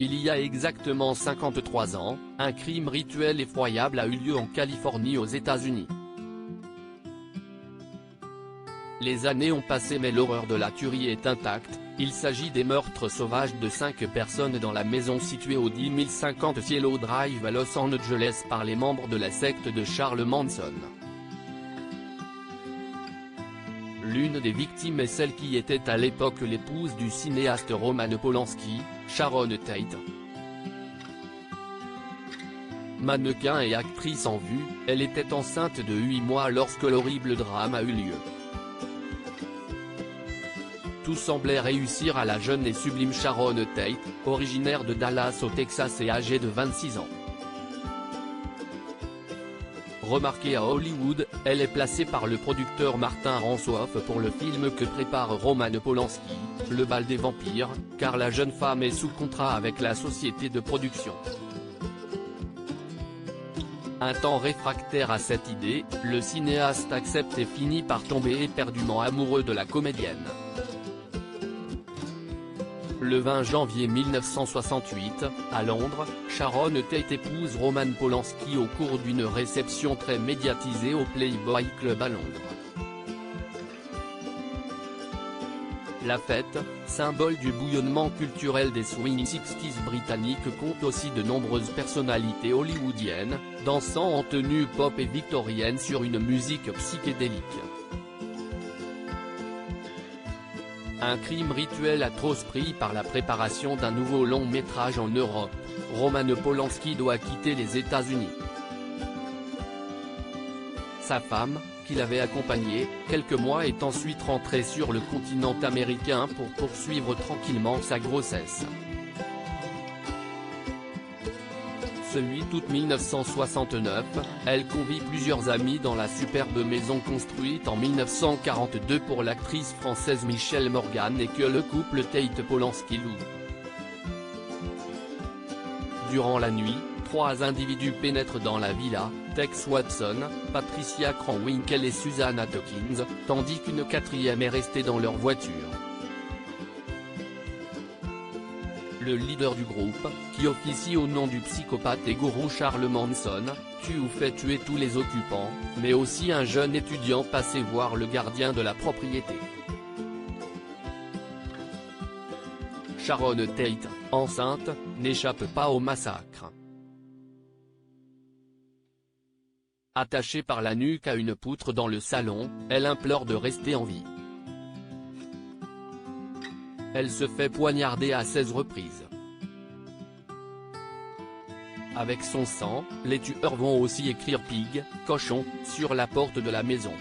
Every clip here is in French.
Il y a exactement 53 ans, un crime rituel effroyable a eu lieu en Californie aux États-Unis. Les années ont passé mais l'horreur de la tuerie est intacte. Il s'agit des meurtres sauvages de 5 personnes dans la maison située au 10050 Cielo Drive à Los Angeles par les membres de la secte de Charles Manson. L'une des victimes est celle qui était à l'époque l'épouse du cinéaste Roman Polanski, Sharon Tate. Mannequin et actrice en vue, elle était enceinte de 8 mois lorsque l'horrible drame a eu lieu. Tout semblait réussir à la jeune et sublime Sharon Tate, originaire de Dallas au Texas et âgée de 26 ans. Remarquée à Hollywood, elle est placée par le producteur Martin Ransoff pour le film que prépare Roman Polanski, Le bal des vampires, car la jeune femme est sous contrat avec la société de production. Un temps réfractaire à cette idée, le cinéaste accepte et finit par tomber éperdument amoureux de la comédienne. Le 20 janvier 1968, à Londres, Sharon Tate épouse Roman Polanski au cours d'une réception très médiatisée au Playboy Club à Londres. La fête, symbole du bouillonnement culturel des swing 60s britanniques, compte aussi de nombreuses personnalités hollywoodiennes, dansant en tenue pop et victorienne sur une musique psychédélique. Un crime rituel atroce pris par la préparation d'un nouveau long métrage en Europe, Roman Polanski doit quitter les États-Unis. Sa femme, qui l'avait accompagné, quelques mois, est ensuite rentrée sur le continent américain pour poursuivre tranquillement sa grossesse. Ce 8 août 1969, elle convie plusieurs amis dans la superbe maison construite en 1942 pour l'actrice française Michèle Morgan et que le couple Tate-Polanski loue. Durant la nuit, 3 individus pénètrent dans la villa, Tex Watson, Patricia Cranwinkle et Susanna Dawkins, tandis qu'une 4e est restée dans leur voiture. Le leader du groupe, qui officie au nom du psychopathe et gourou Charles Manson, tue ou fait tuer tous les occupants, mais aussi un jeune étudiant passé voir le gardien de la propriété. Sharon Tate, enceinte, n'échappe pas au massacre. Attachée par la nuque à une poutre dans le salon, elle implore de rester en vie. Elle se fait poignarder à 16 reprises. Avec son sang, les tueurs vont aussi écrire Pig, cochon, sur la porte de la maison.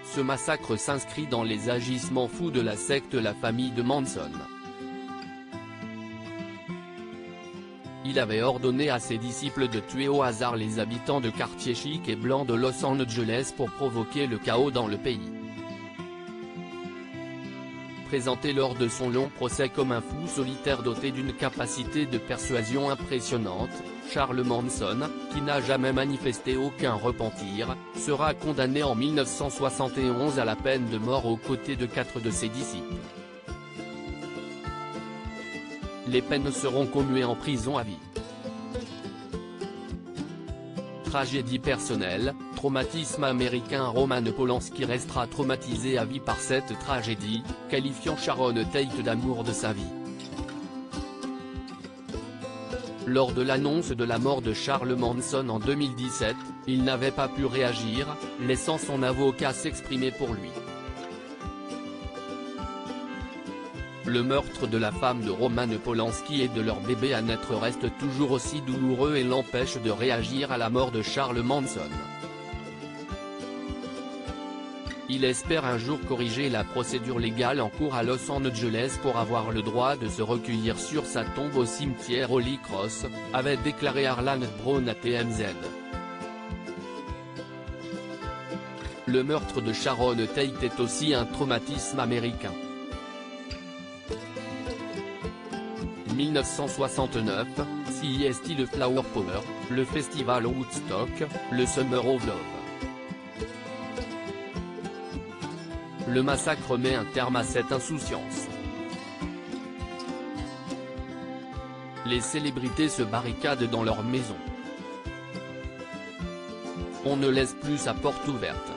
Ce massacre s'inscrit dans les agissements fous de la secte la famille de Manson. Il avait ordonné à ses disciples de tuer au hasard les habitants de quartiers chics et blancs de Los Angeles pour provoquer le chaos dans le pays. Présenté lors de son long procès comme un fou solitaire doté d'une capacité de persuasion impressionnante, Charles Manson, qui n'a jamais manifesté aucun repentir, sera condamné en 1971 à la peine de mort aux côtés de 4 de ses disciples. Les peines seront commuées en prison à vie. Tragédie personnelle, traumatisme américain. Roman Polanski restera traumatisé à vie par cette tragédie, qualifiant Sharon Tate d'amour de sa vie. Lors de l'annonce de la mort de Charles Manson en 2017, il n'avait pas pu réagir, laissant son avocat s'exprimer pour lui. Le meurtre de la femme de Roman Polanski et de leur bébé à naître reste toujours aussi douloureux et l'empêche de réagir à la mort de Charles Manson. Il espère un jour corriger la procédure légale en cours à Los Angeles pour avoir le droit de se recueillir sur sa tombe au cimetière Holy Cross, avait déclaré Harlan Brown à TMZ. Le meurtre de Sharon Tate est aussi un traumatisme américain. 1969, CEST, le Flower Power, le festival Woodstock, le Summer of Love. Le massacre met un terme à cette insouciance. Les célébrités se barricadent dans leur maison. On ne laisse plus sa porte ouverte.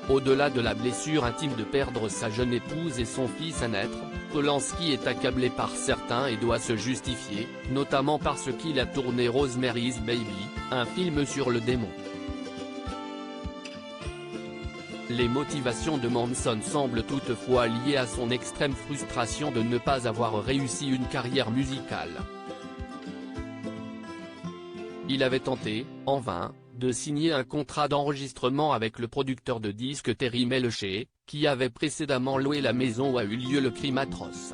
Au-delà de la blessure intime de perdre sa jeune épouse et son fils à naître, Polanski est accablé par certains et doit se justifier, notamment parce qu'il a tourné Rosemary's Baby, un film sur le démon. Les motivations de Manson semblent toutefois liées à son extrême frustration de ne pas avoir réussi une carrière musicale. Il avait tenté, en vain, de signer un contrat d'enregistrement avec le producteur de disques Terry Melcher, qui avait précédemment loué la maison où a eu lieu le crime atroce.